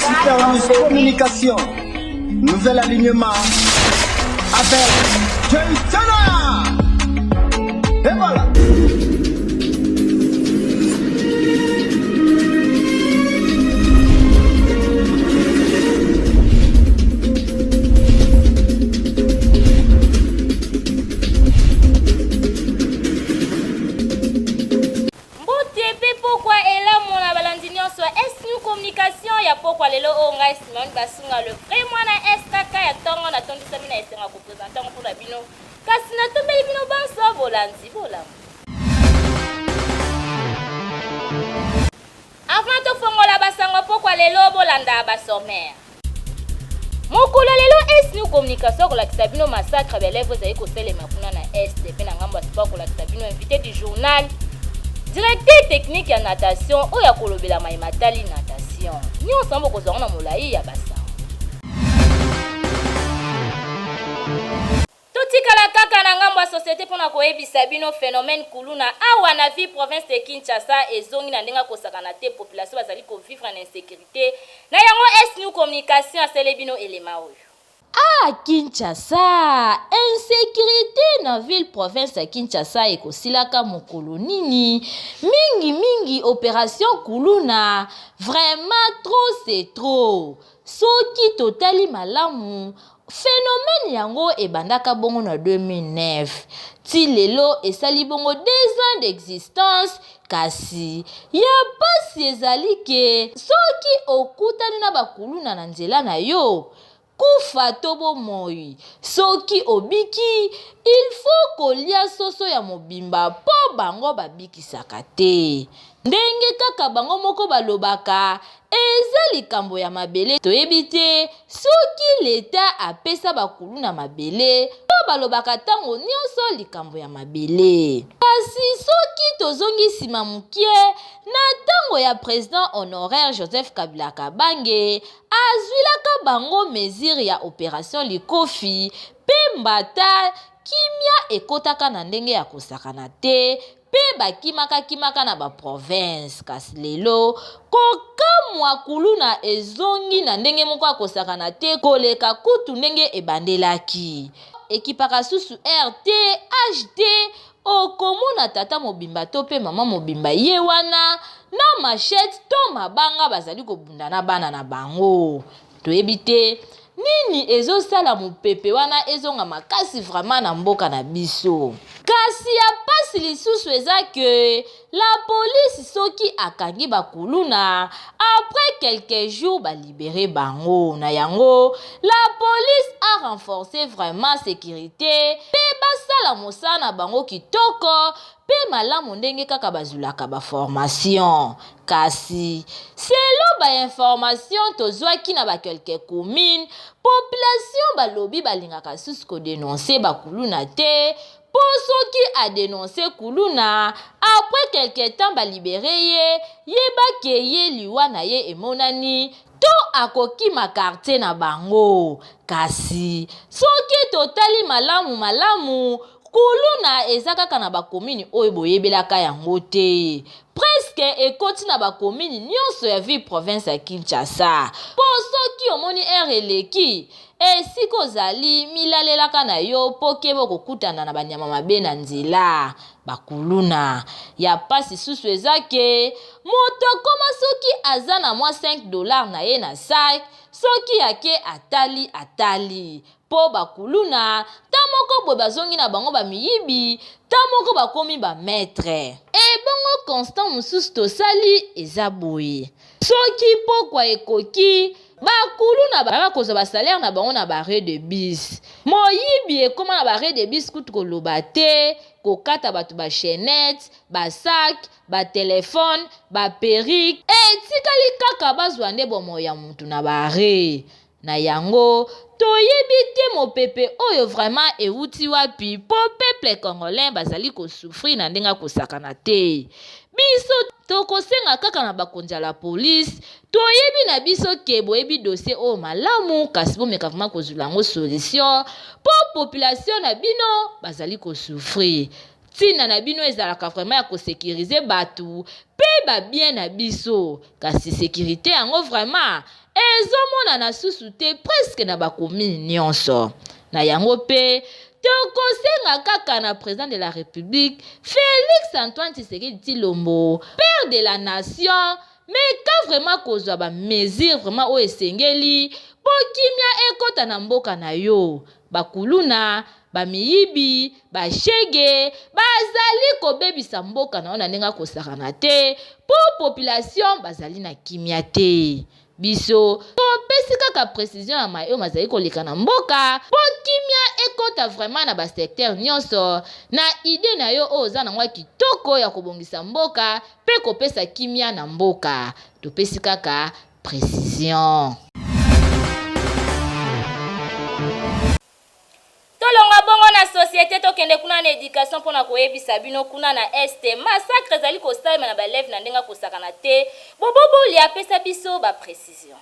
Supernews Communication, nouvel alignement avec Joyce. Et voilà. Communication ya pokwa lelo onga Simon Basunga le vrai mwana SKK ya tongo na tondi samina esenga ko présenter pour la bino kasi na tombeli bino banso bolanzi bolam avant to fongola basango pokwa lelo bolanda basomer mokolo lelo SNU Communication ko lakisa bino massacre belevo za iko selema kuna na SDP na ngambo sport ko lakisa bino invité du journal directeur technique ya natation oya kolobela mai matali natation nyo sambo kozonga na molai ya basa totikala kaka na ngambo ya société pona koyebisa bino phénomène kuluna awa na vie province de Kinshasa ezongi na ndenga kosakana te population bazali ko vivre en insécurité na yango SNU Communication asele bino elema oyo Kinshasa, insécurité na ville province ya Kinshasa ekosilaka mokolo nini mingi opération kuluna vraiment trop c'est trop soki totali malamu phénomène yango ebandaka bongo na 2009 ti lelo esali bongo 2 ans d'existence kasi ya pasi ezali ke soki okutani na bakuluna na nzela na yo kufa tobo moi soki obiki il faut kolia soso ya mobimba po bango babikisaka te ndenge kaka bango moko balobaka eza likambo ya mabele toyebi te soki leta apesa bakulu na mabele to balobaka tango nyonso likambo ya mabele kasi soki tozongi nsima mukie na tango ya président honoraire Joseph Kabila Kabange azwilaka bango mesure ya opération likofi pe mbata kimia ekotaka na ndenge ya kosakana te pe bakimaka na ba province kasi lelo kokamwa kuluna ezongi na ndenge moko akosakana te koleka kutu ndenge ebandelaki ekipaka susu RT HD okomona tata mobimba to pe mama mobimba ye wana na machette to mabanga bazali kobunda na bana na bango toyebi te nini ezosala mopepe wana ezonga makasi vraiment na mboka na biso kasi ya pasi lisusu eza ke la police soki akangi bakuluna après quelques jours balibere bango na yango la police a renforcé vraiment sécurité pe basala mosala bango kitoko pe malamu ndenge kaka bazulaka ba formation kasi selo ba information tozwaki na ba quelques communes population balobi balingaka susu ko dénoncer bakuluna te po soki a dénoncer kuluna après quelque temps balibere ye bakeye liwa na ye emonani to akoki makartier na bango kasi soki totali malamu kuluna eza kaka na bakomini oyo boyebelaka yango te presque ekoti na bakomini nyonso ya ville province ya Kinshasa po soki omoni eleki esika ozali milalelaka na yo po keba kokutana na banyama mabe na nzela bakuluna ya pasi susu eza ke moto koma soki aza na mwa $5 na ye na sac soki yake atali po bakuluna ta moko boye bazongi na bango bamiyibi ta moko bakomi bametre ebongo constant mosusu tosali eza boye soki pokwa ekoki bakuluna baka kozwa basalaire na bango na barre de bus moyibi ekoma na barre de bus kutu koloba te kokata bato bachenette basak batelefone baperike etikali kaka bazwa nde bomo ya mutu na bare na yango toyebi te mopepe oyo vraiment euti wapi po peuple congolais bazali kosouffrir na ndenga kosakana te biso tokosenga kaka na bakonzi ya la police toyebi na biso ke boyebi dossier oyo malamu kasi bomeka vraiment kozula yango solution po population na bino bazali kosouffrir tina na bino ezalaka vraiment ya kosécuriser batu pe ba bien na biso kasi sécurité yango vraiment ezomona na susu te presque na bakomini nyonso. Na yango pe tokosenga kaka na président de la République Félix Antoine Tshisekedi Tshilombo, père de la nation, mais ka vraiment kozwa ba mesure vraiment o esengeli po kimia ekota na mboka na yo. Bakuluna, bamiyibi, bashege, bazali kobebisa mboka na ona ndenge kosakana te po population bazali na kimia te. Biso topesi kaka précision ya mayo mazali koleka na mboka po kimia ekota vraiment na ba secteur nyonso na idée na yo oza na ngwa kitoko ya kobongisa mboka pe kopesa kimia na mboka. Topesi kaka précision. Tolonga bongo na société tokende kuna na éducation pona koyebisa bino kuna na este massacre ezali kosalema na balève na ndenga kosakana te boboboli apesa biso ba précision.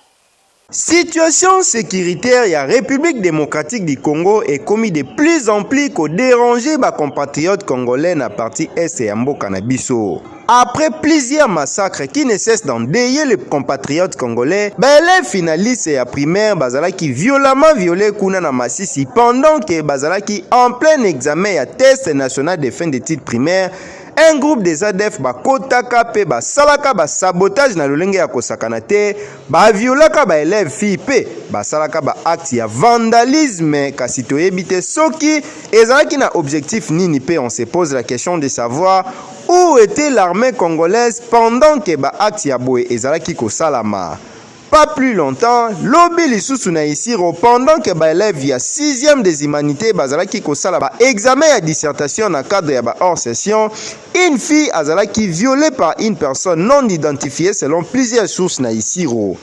Situation sécuritaire ya République démocratique du Congo est commis de plus en plus qu'au déranger ba compatriotes congolais na partie est ya mboka na biso. Après plusieurs massacres qui ne cessent d'endeuiller les compatriotes congolais, les finalistes ya primaire bazalaki violemment violé kuna na Masisi pendant que bazalaki en plein examen ya test national de fin d'études primaires. Un groupe des ADF bakotaka pe basalaka sabotage na lolenge ya kosakana te, violaka élèves filles pe basalaka acte ya vandalisme kasi toyebi te soki ezalaki na objectif nini pe on se pose la question de savoir où était l'armée congolaise pendant que acte ya boye ezalaki kosalama. Pas plus longtemps, lobi lisusu na isiro pendant que élève via 6e des humanités bazalaki kosala examen ya dissertation na cadre ya hors session, une fille azalaki violée par une personne non identifiée selon plusieurs sources na isiro.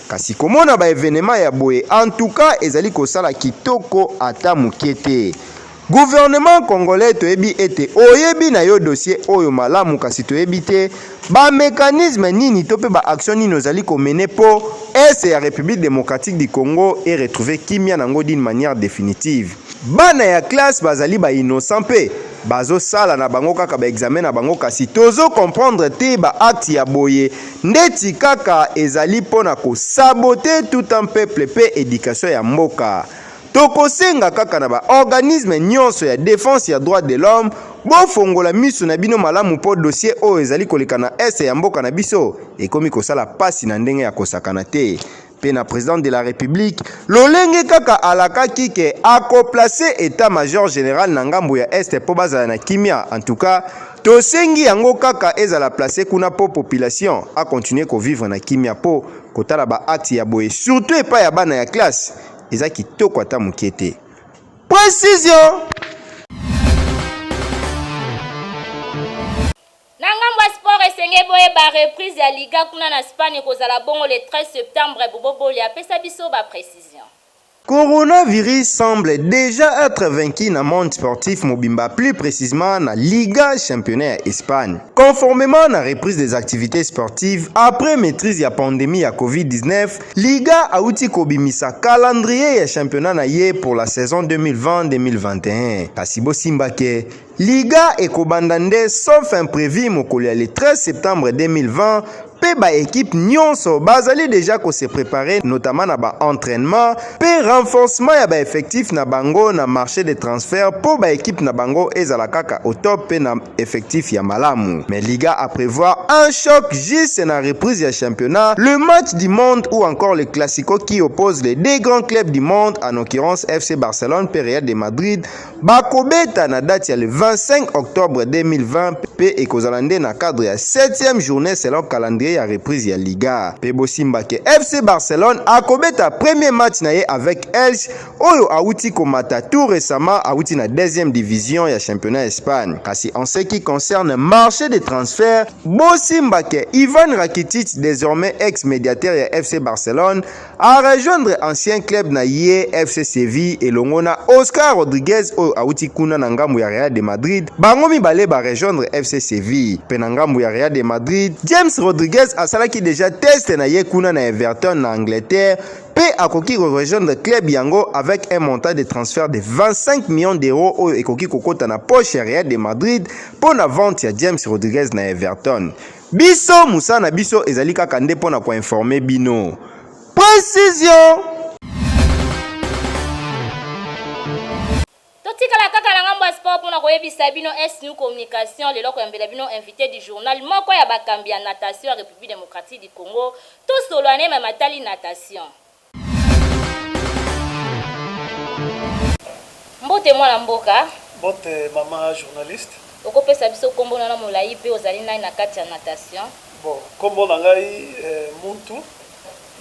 Kasi komona événement ya boye en tout cas ezali kosala kitoko ata mukete. Gouvernement congolais toyebi ete oyebi na yo dossier oyo malamu kasi toyebi te ba mécanisme nini to pe ba action nini ozali ko mener po est ya République démocratique du Congo et retrouver kimia nango d'une manière définitive. Bana ya classe bazali ba innocent pe bazo sala na bango kaka ba examen na bango kasi tozo comprendre te ba acte ya boye ndeti kaka ezali pona ko saboter tout un peuple pe éducation ya mboka. Tokosenga kaka na ba organisme nyonso ya défense ya droit de l'homme bofongola miso na bino malamu po dossier o ezali koleka na est ya mboka na biso ekomi kosala pasi na ndenge ya kosakana te. Pe na président de la République lolenge kaka alakaki ke akoplacer état-major général na ngambo ya est po bazala na kimia. En tout cas tosengi yango kaka ezala placer kuna po population a continuer ko vivre na kimia po kotala ba acte ya boye surtout epa ya bana ya classe eza kitoko ata mukete. Précision. Nangamba sport esenge boye ba reprise ya Liga kuna na Espagne kozala bongo le 13 septembre boboboli apesa biso ba précision. Coronavirus semble déjà être vaincu dans le monde sportif mobimba, plus précisément dans la Liga championnat Espagne. Conformément à la reprise des activités sportives, après maîtrise de la pandémie à COVID-19, Liga a outi kobimisa calendrier ya championnat na ye pour la saison 2020-2021. Kasibo Simbake, Liga et Kobandande sauf imprévu mokolo le 13 septembre 2020. Ba équipe nyonso bazali déjà ko se préparer notamment na ba entraînement pe renforcement ya ba effectif na bango na marché de transfert pour ba équipe na bango ezala kaka au top pe na effectif ya malamu. Mais Liga a prévoir un choc juste na reprise ya championnat, le match du monde ou encore le classico qui oppose les deux grands clubs du monde en l'occurrence FC Barcelone pe Real de Madrid bakobeta na date ya le 25 octobre 2020 pe ekozalande na cadre ya 7e journée selon calendrier ya reprise ya Liga. Pebo Simbake FC Barcelone a kobeta premier match na ye avec Elche oyo auti komata tout récemment auti na deuxième division ya championnat Espagne. Kasi en ce qui concerne marché de transfert, Bo Simbake Ivan Rakitic désormais ex-médiateur ya FC Barcelone a rejoindre ancien club na ye FC Séville et longona Oscar Rodriguez oyo auti kuna na ngambu ya Real de Madrid. Bango mibale ba rejoindre FC Séville. Pe na ngambu ya Real de Madrid, James Rodriguez asalaki déjà test na ye kuna na Everton na Angleterre pe akoki rejoindre club yango avec un montant de transfert de 25 millions d'euros oyo ekoki kokota na poche ya Real de Madrid pour na vente ya James Rodriguez na Everton. Biso musa na biso ezali kaka nde pona ko informer bino. décision. totikala kaka na ngambo ya sport mpona koyebisa bino SNU communication lelo koyambela bino invité du journal moko ya bakambi ya natation ya République démocratique du Congo tosolwane ma matali natation. Mbote mwana mboka Mbote mama journaliste okopesa biso kombo na molai pe ozali nai na kati ya natation. Bon, kombo na ngai Muntu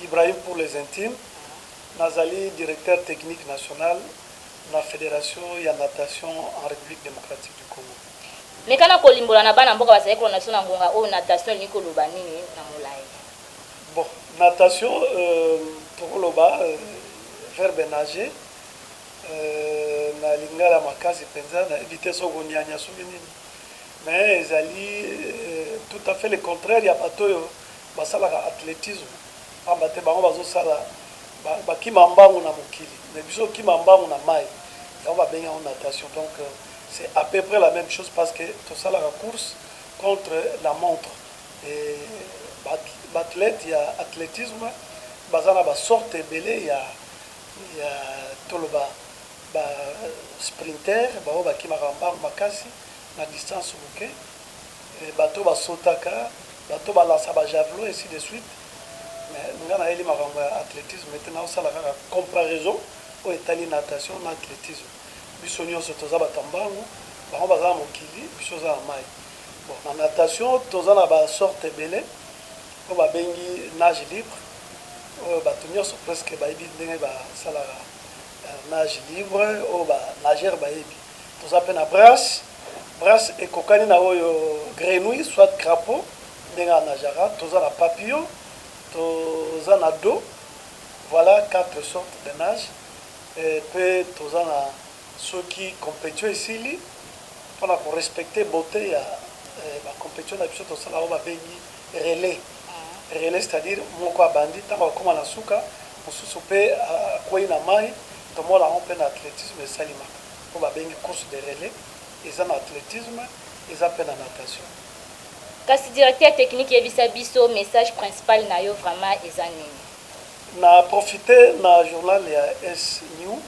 Ibrahim pour les intimes, nazali directeur technique national la Fédération ya natation en République démocratique du Congo. Mekana kolimbola na bana mboka bazali ko natation na ngonga o natation ni koloba nini na molai. Bon, natation pour loba verbe nager na lingala makasi penza na éviter so gonyanya so nini. Mais ezali tout à fait le contraire ya batoyo basala athlétisme. Ambate bango bazo sala bakima mbangu na mokili mais biso kima mbangu na mai on va bien en natation donc c'est à peu près la même chose parce que tout ça la course contre la montre et l'athlète il y a athlétisme bazana ba sorte belé il y a tout le bas sprinter ba kima mbangu makasi na distance bouquet bato ba sotaka bato ba lancer ba javelot et ainsi de suite. Mais nous avons l'athlétisme maintenant ça la comparaison au étalé natation l'athlétisme bisonio sotoza batambango bango bazala mokili bisoza na mai bon na natation toza na ba sorte belé ko ba bengi nage libre bato nyonso presque bayebi ndenge basala nage libre o ba nageur bayebi toza pe na brasse ekokani na oyo grenouille soit crapaud ndenge na nagera toza na papillon toza na dos, voilà 4 sortes de nage. Et puis toza na ceux qui compétitionnent ici pour respecter beauté ya la compétition na biso tosala ba bengi relais. Relais c'est-à-dire moko abandi tanga koma na suka mosusu pe kwei na mai tomola on pe na athlétisme et salima. Ko ba bengi course de relais, eza na athlétisme, eza pe na natation. Kasi directeur technique yebisa biso message principal na yo vraiment eza nini? Na profiter na journal ya SNU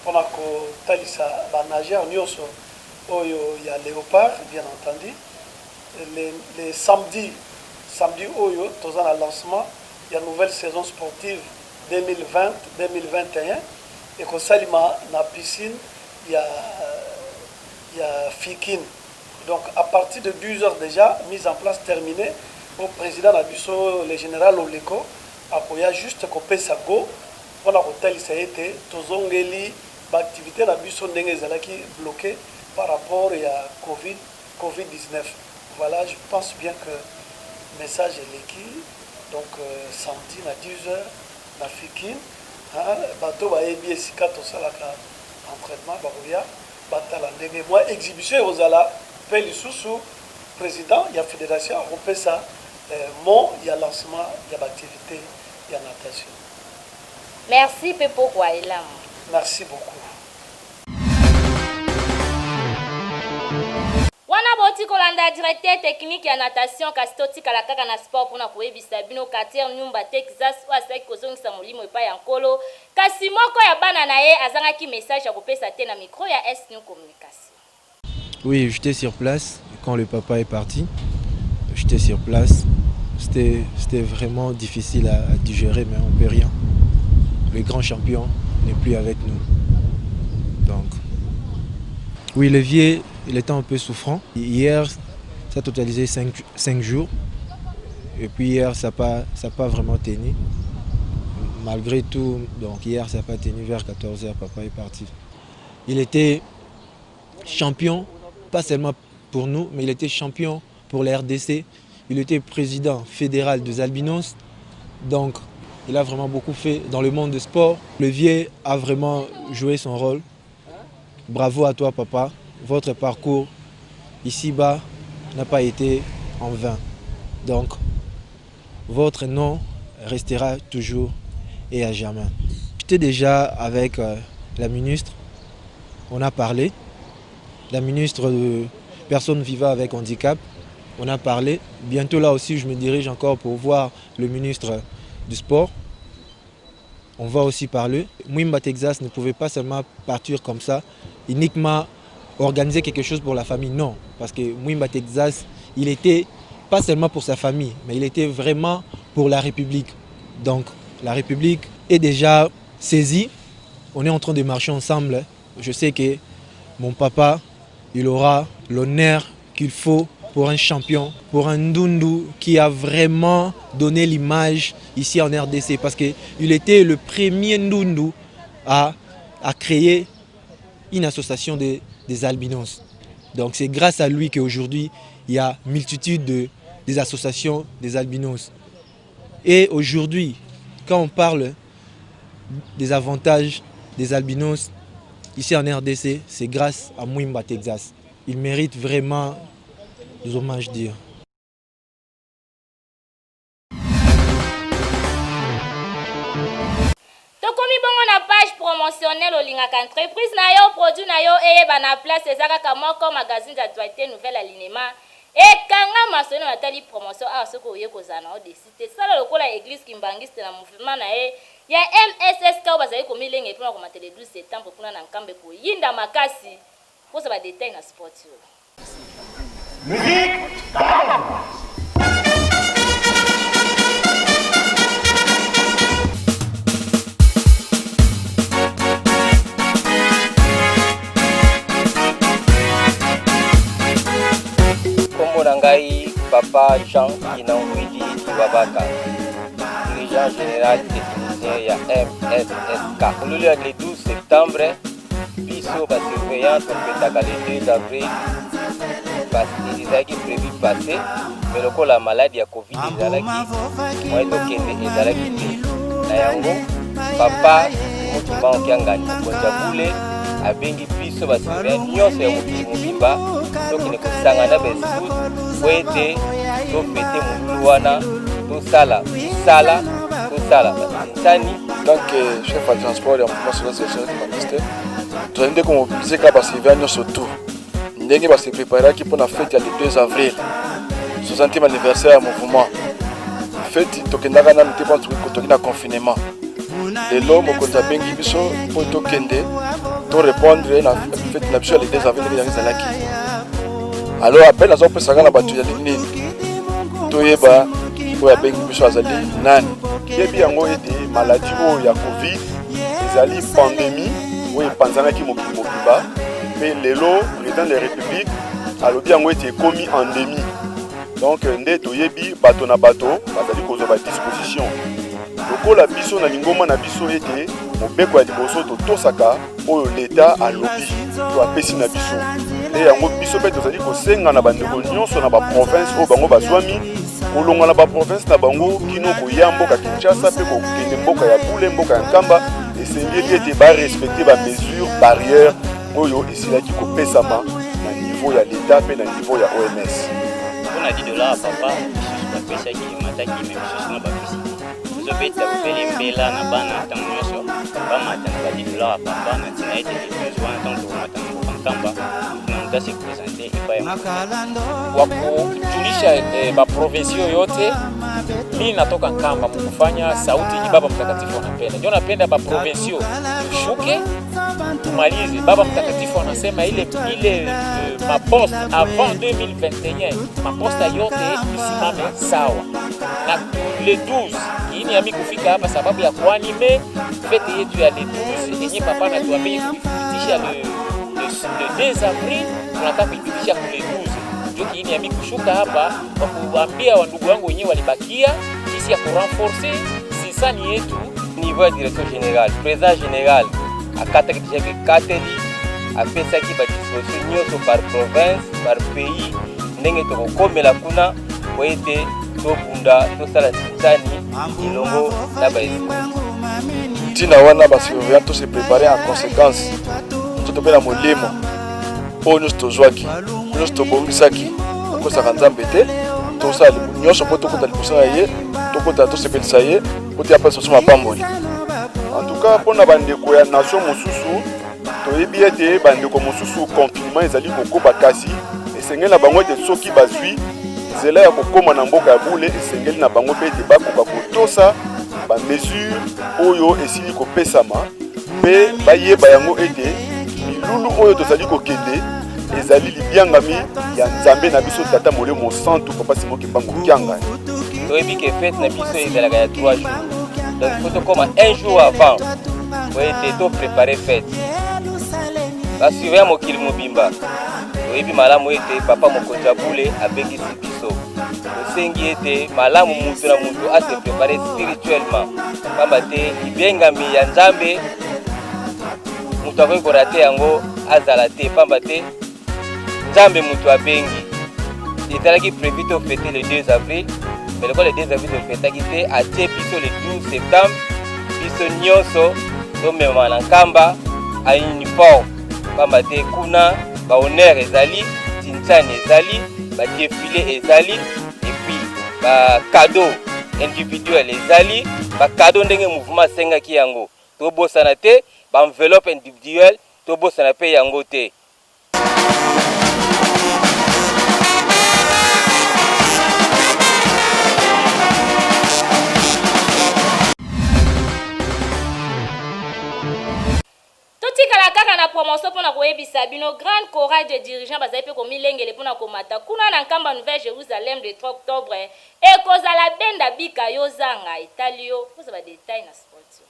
pona ko talisa ba nageur nyonso oyo ya léopard bien entendu les samedi oyo toza na lancement ya nouvelle saison sportive 2020-2021 et ko salima na piscine ya Fikine. Donc à partir de 12 heures déjà, mise en place terminée, au président Nabusso, le général Oleko, apoya juste coupé sa go, on a hôtel ça a été, tozongeli, l'activité Nabusso qui bloquée par rapport à Covid-19. Voilà, je pense bien que le message est l'équipe, donc samedi à 10 heures, na Fikine, bateau va ébier si kato salaka entraînement, barouya, batala ndenge, moi exhibition aux ala. Pe lisusu président il y a fédération on ça mon il y a lancement il y a activité il y a natation. Merci Pepo Kwailam. Merci beaucoup. Wana boti kolanda directeur technique ya natation Kastoti kalakaka na sport pona koyebisa bino Kater Nyumba Texas o asaki kozongisa molimo epa ya nkolo kasi moko ya bana na ye azangaki message ya kopesa te na micro ya SNU communication. Oui, j'étais sur place quand le papa est parti. J'étais sur place. C'était vraiment difficile à digérer, mais on ne peut rien. Le grand champion n'est plus avec nous. Donc, oui, le vieux, il était un peu souffrant. Hier, ça a totalisé 5 jours. Et puis hier, ça n'a pas vraiment tenu. Malgré tout, donc hier, ça n'a pas tenu. Vers 14 h, papa est parti. Il était champion. Pas seulement pour nous, mais il était champion pour la RDC. Il était président fédéral des albinos. Donc, il a vraiment beaucoup fait dans le monde du sport. Le vieux a vraiment joué son rôle. Bravo à toi, papa. Votre parcours ici-bas n'a pas été en vain. Donc, votre nom restera toujours et à jamais. J'étais déjà avec la ministre. On a parlé. La ministre de Personnes vivant avec handicap, on a parlé. Bientôt là aussi, je me dirige encore pour voir le ministre du Sport. on va aussi parler. Mwimba Texas ne pouvait pas seulement partir comme ça, uniquement organiser quelque chose pour la famille, non. Parce que Mwimba Texas, il était pas seulement pour sa famille, mais il était vraiment pour la République. Donc la République est déjà saisie, on est en train de marcher ensemble. Je sais que mon papa, il aura l'honneur qu'il faut pour un champion, pour un Ndundu qui a vraiment donné l'image ici en RDC, parce qu'il était le premier Ndundu à créer une association des albinos. Donc c'est grâce à lui qu'aujourd'hui, il y a multitude des associations des albinos. Et aujourd'hui, quand on parle des avantages des albinos ici en RDC, c'est grâce à Mwimba Texas. Il mérite vraiment des hommages dire. Tokomi bongo na page promotionnelle olingaka entreprise na yo produit na yo eyeba na place ezaka moko magazine d'actualité nouvel alignement ekanga masoni natali promotion a soko oye kozana o desite sala lokola église kimbangiste na mouvement na ye ya MSS ka bazali komilenge pona ko matele 12 septembre kuna na nkambe ko yinda makasi posa ba détail na sport yo. Musique. Ngai Papa Jean Kinangwidi Wabaka, dirigeant général technicien ya MSSK. Le 12 septembre, biso ba surveillant topetaka le 2 avril parce que ezalaki prévu passé, mais lokola la maladie ya Covid ezalaki moyen tokende ezalaki te na yango papa motumba okiangani konja bule abengi biso ba surveillant nyonso ya mobimba tokende kosangana besu wete to fete mulu wana to sala tani. Tant que chef de transport et en mouvement sur la section du ministère, nous avons mobilisé car parce qu'il y a surtout ndenge va se préparer qui pour la fête le 2 avril 60e anniversaire du mouvement fête tokendaka na mte pas toki na confinement de l'homme ko tabengi biso pour tokende to répondre na fête na biso le 2 avril ya zalaki. Alors appel azo pesanga na batu ya nini toyeba ko ya bengi biso azali nani yebi yango ete maladie o ya Covid ezali pandémie o epanzana ki mokimba mais lelo président de la République alobi yango ete komi endémie. Donc nde toyebi bato na bato bazali kozwa ba disposition lokola biso na lingoma na biso ete mobeko ya liboso totosaka oyo l'État alobi to apesi na biso e yango biso pe tozali kosenga na bandeko nyonso na baprovince oyo bango bazwami kolonga na baprovince na bango kino koya mboka Kinshasa pe kokende mboka ya Bule mboka ya Nkamba esengeli ete barespecte bamesure barrière oyo esilaki kopesama na niveau ya l'État pe na niveau ya OMS. On a dit de là papa bapesa ki mataki me biso na bapesi tozobeta kopeli mbela na bana ntango nyonso bamata na badi de là papa na ntina ete besoin ntango tokomata na mboka Nkamba na mutu asepresente epai wakujulisha maprovinsio yote mimi natoka Nkamba mkufanya sauti ni baba mtakatifu anapenda. Ndio napenda maprovinsio tushuke tumalize. Baba mtakatifu anasema ile maposte avant 2021 maposte yote isimame sawa. Na le 12 ini yami kufika hapa sababu ya kuanime fete yetu ya le 12 yenye papa na tuambie kupitisha le 2 avril tunataka kuipitisha kule 12. Ndio kiini yami kushuka hapa kwa kuambia wandugu wangu wenyewe walibakia jinsi ya kurenforcer sisani yetu niveau ya direction générale président général akataki tishaki kateli apesaki ba disposition nyonso par province par pays ndenge tokokomela kuna oete tobunda tosala sisani ilongo na baesi ntina wana basurveillant to se préparer en conséquence totopela molemo oyo nyonso tozwaki nyonso tobongisaki akosaka nzambe te tosala nyonso mpo tokota liboso na ye tokota tosepelisa ye po te apesa biso mapamboli. En tout cas mpona bandeko ya nation mosusu toyebi ete bandeko mosusu confinement ezali kokoba kasi esengeli na bango ete soki bazwi nzela ya kokoma na mboka ya Bule esengeli na bango mpe ete bakoka kotosa ba mesure oyo esili ko pesama pe bayeba yango ete milulu oyo tozali ko kende ezali libiangami ya Nzambe na biso tata molemo santu papa Simon Kimbangu Kyanga. Toyebi ke fête na biso ezalaka ya 3 jours. Donc il faut comme un jour avant pour être préparé fête. Parce que vraiment mokili mobimba. Toyebi malamu ete papa mokonza bule abeki biso. Osengi ete malamu mutu na mutu a se préparer spirituellement. Kamba te libengami ya Nzambe mutu akoki korate yango azala te pamba te Nzambe mutu abengi. Ezalaki prévu de fêter le 2 avril, mais le 2 avril de fêter qui a été le 12 septembre, biso nyonso tomema na nkamba a uniforme pamba te kuna ba honneur ezali, tintsani ezali, ba défilé ezali et puis ba cadeau individuel ezali, ba cadeau ndenge mouvement senga ki yango. To bosana te, ba enveloppe individuelle, to bosana pe yango te. Totikala kaka na promotion pona koyebisa bino grande chorale de dirigeants bazali pe komilengele pona komata kuna na nkamba Nouvelle Jérusalem le 3 octobre ekozala benda bika yozanga italio poza ba détail na sport.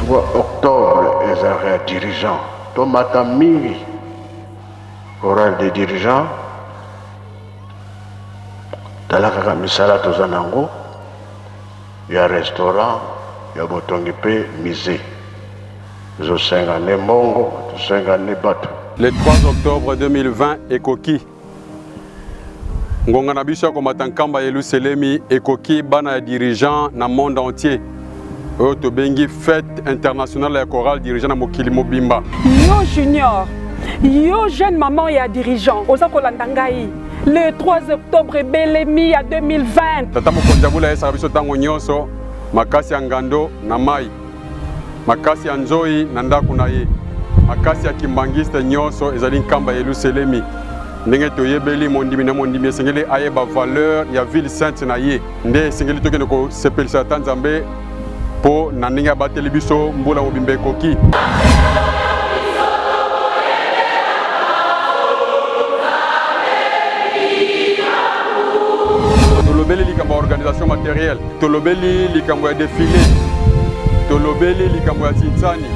Le 3 octobre, les arrêts dirigeants. Tomata mingi, chorale des dirigeants. Talaka misala tozanango. Il y a restaurant, il y a botongipe, musée. Zo sengane mongo, sengane bato. Le 3 octobre 2020, Ekoki. Ngonga na biso komata nkamba Yerusalemi Ekoki bana dirigeant na monde entier. Oto bengi fête internationale ya chorale dirigeant na mokili mobimba. Yo junior, yo jeune maman ya dirigeant, oza kolanda ngai. Le 3 octobre Belemi ya 2020. Tata mokonza bula esa biso tango nyonso, makasi ya ngando na mai. Makasi ya nzoi na ndaku na ye. Makasi ya kimbangiste nyonso ezali nkamba Yerusalemi. Ndenge toyebeli mondimi na mondimi esengeli ayeba valeur ya ville sainte na ye. Nde esengeli tokende ko sepelisa Nzambe po na ndenge abateli biso mbula mobimba Ekoki. Tolobeli likambo ya organisation matérielle, tolobeli likambo ya défilé, tolobeli likambo ya tintsani,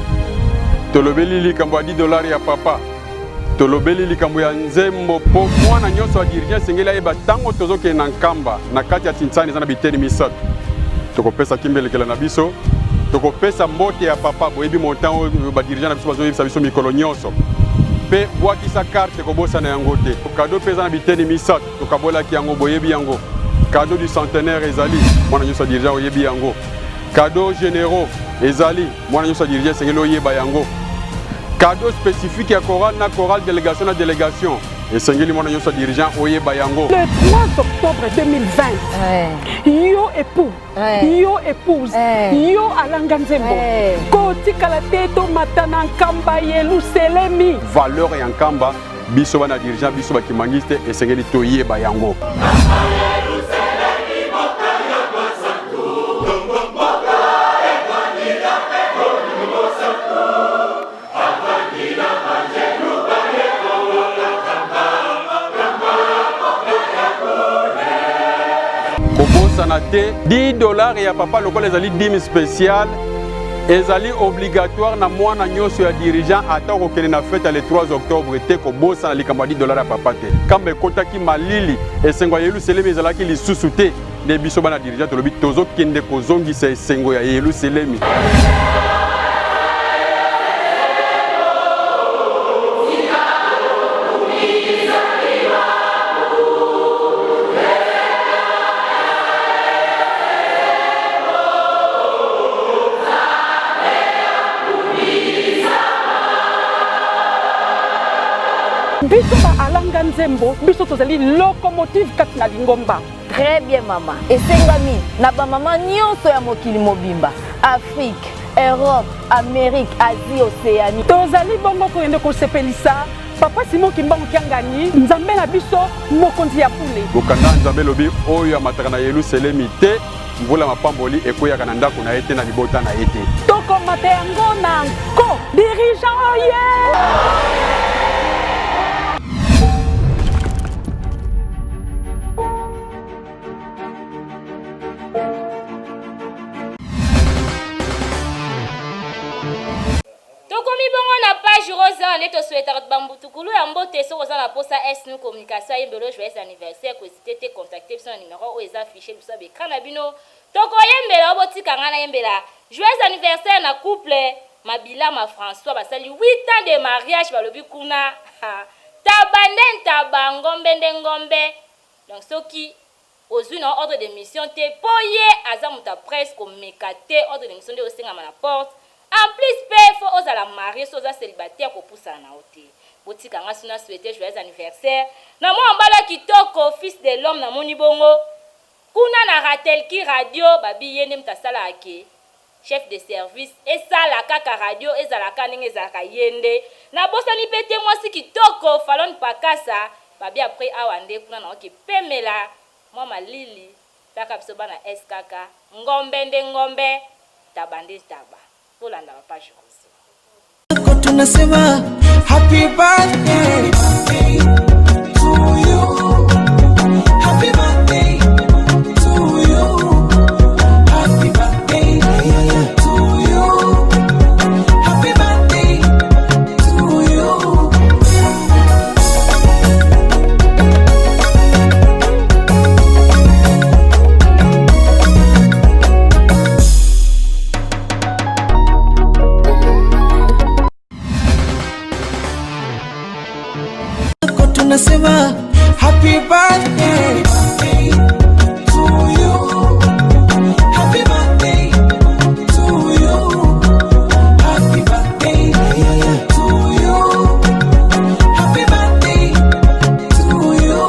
tolobeli likambo ya $10 ya papa, tolobeli likambo ya nzembo po mwana nyonso ya dirigeant esengeli ayeba ntango tozokende na nkamba na kati ya tintsani eza na biteni misato. Tokopesa kimbelekela na biso, tokopesa mbote ya papa boyebi montant oyo ba dirigeant na biso bazoyebisa biso mikolo nyonso. Pe bwakisa carte kobosa na yango te. Cadeau pesa na biteni misato, tokabolaki yango boyebi yango. Cadeau du centenaire ezali, mwana nyonso dirigeant oyebi yango. Cadeau généraux ezali, mwana nyonso dirigeant esengeli oyeba yango. Cadeau spécifique ya chorale na chorale délégation na délégation. Esengeli mwana nyonso dirigeant oyeba yango. Le 3 octobre 2020. Yo époux, yo épouse, yo alanga nzembo. Kotikala te tomata na nkamba Yerusalemi. Valeur ya nkamba biso bana dirigeant biso bakimangiste esengeli toyeba yango. $10 ya papa lokola ezali dîme spéciale ezali obligatoire na mwana nyonso ya dirigeant ata kokende na fête le 3 octobre te kobosa na likambo ya $10 ya papa te kamba ekotaki malili esengo ya Yerusalemi ezalaki lisusu te nde biso bana dirigeant tolobi tozokende kozongisa esengo ya Yerusalemi. Biso ba alanga nzembo, biso tozali locomotive kati na lingomba. Très bien maman. Esengami na ba maman nyonso ya mokili mobimba. Afrique, Europe, Amérique, Asie, Océanie. Tozali bongo koyende kosepelisa papa Simon Kimbangu Kiangani nzambe na biso mokonzi ya pule. Bokanda nzambe lobi oyo amataka na Yerusalemi te mvula mapamboli ekoyaka na ndako na ete na libota na ete. Tokomata yango na nko dirigeant oye. Tokomi bongo na page Rosa nde toswetaka bambutukulu ya mbote so koza na posa SNU communication yembelo joyeux anniversaire ko hésiter te contacter biso na numéro oyo eza affiché biso bekra na bino tokoyembela obotika ngana yembela joyeux anniversaire na couple Mabilama François basali 8 ans de mariage balobi kuna tabande ntaba ngombe nde ngombe donc soki ozwi na ordre de mission te po ye aza muta presse komeka te ordre de mission nde osengama na porte. En plus, il faut aux la mariée, aux célibataires pour pousser en auté. Botika nga suna souhaiter joyeux anniversaire. Na mo ambala kitoko fils de l'homme na moni bongo. Kuna na ratel ki radio babi yende mtasala ake. Chef de service esala kaka radio ezalaka ndenge ezalaka yende. Na bosa ni pete mwasi kitoko falon pakasa babi après awande kuna na oke pemela mwa malili taka biso bana SKK ngombe nde ngombe tabande taba. Polanda wa page Rosa. Tunasema happy birthday to you. Happy birthday to you. Happy birthday to you. Happy birthday to you. Tunasema happy birthday to you. Happy birthday to you. Happy birthday to you. Happy birthday to you.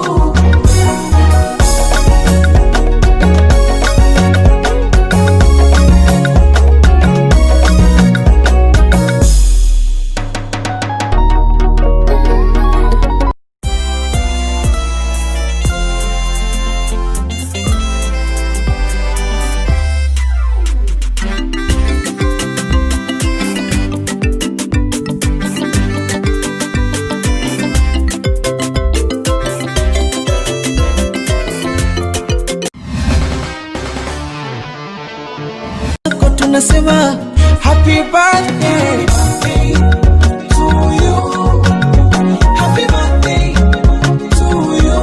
Tunasema happy birthday to you. Happy birthday to you.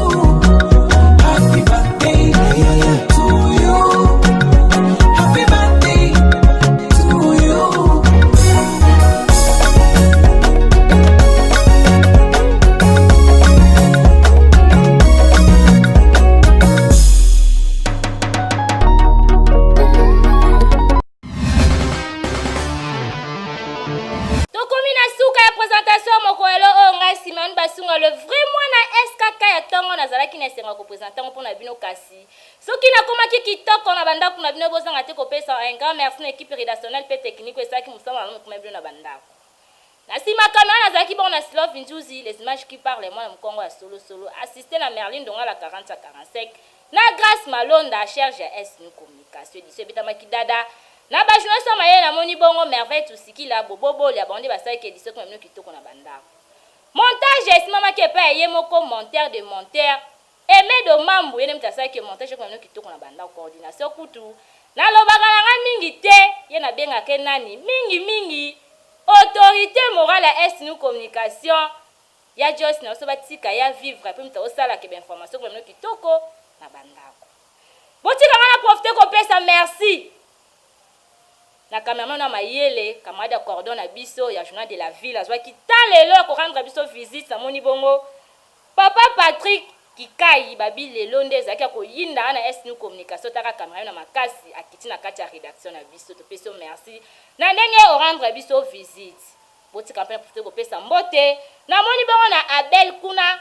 Happy birthday to you. Happy birthday to you. Le vrai mwana SKK ya tongo nazalaki na esenga ko présenter pour na bino kasi soki na komaki kitoko na banda kuna bino bozanga te ko pesa un grand merci na équipe rédactionnelle pe technique esaki musama na kuma bino na banda na sima kana nazalaki bon na Slow Vinjuzi les images qui parlent moi na Mkongo ya solo assisté na Merlin Donga la 40 à 45 na Grâce Malonda charge ya SNU communication diso bitama kidada na ba journaliste maye na moni bongo merveille tusiki la bobobo ya bande basaki ke diso kuma bino kitoko na banda. Montage est maman qui pas yé moko monteur de monteur aimé de mambu yene mtasa ke montage ko naki to ko na banda coordination kutu na lobaka nga mingi te ye na benga ke nani mingi autorité morale à SNU communication ya Joyce na so batika ya vivre pe mta osala ke information ko naki toko na banda ko botika nga profiter ko pesa merci na cameraman na mayele camarade cordon na biso ya journal de la ville azwa ki talelo ko rendre biso visite na moni bongo papa Patrick Kikai babi lelo ndeza ki ko yinda na SNU communication taka cameraman na makasi akiti na kati ya rédaction na biso to peso merci na ndenge o rendre biso visite boti campagne pour ko pesa mbote na moni bongo na Abel kuna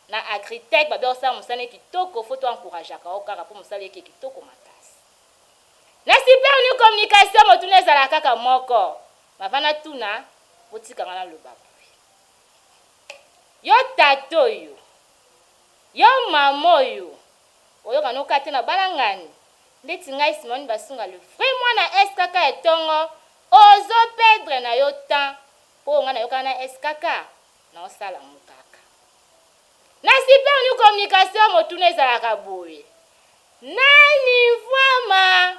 na Agritech babe osala mosala kitoko faut encourageaka okaka po mosala eke kitoko makasi. Na super new communication motuna ezala kaka moko. Mavana tuna botikanga na lobabu. Yo tato yo. Yo mamo yo. Oyo kanoka te na balangani. Ndeti ngai Simone Basunga le vrai mwana SKK etongo ozo perdre na yo temps po nga na yo kana SKK na osala mukaka. Na super new communication motuna ezalaka boye. Nani vwama.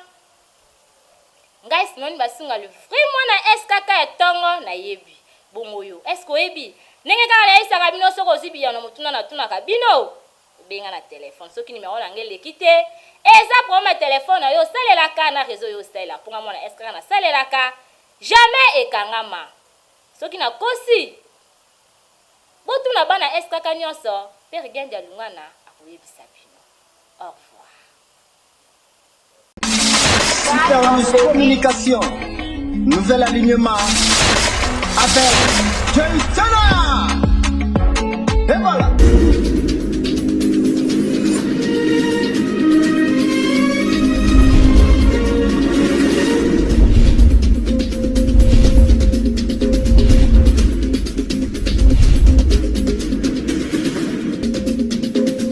Ngai Simone Basunga le vrai mwana SKK etongo na yebi. Bongo yo. Esko yebi? Nenge kaka na isaka bino soko zibi na motuna na tuna kabino. Benga na téléphone soki numéro na ngele kite eza pour ma téléphone yo salelaka na réseau yo sala pour nga mona SKK na salelaka jamais ekangama soki na kosi botu na bana SKK nyonso père Gendi alungana akoyebisa bino au revoir. Super Communication, nouvel alignement avec Joy Sana.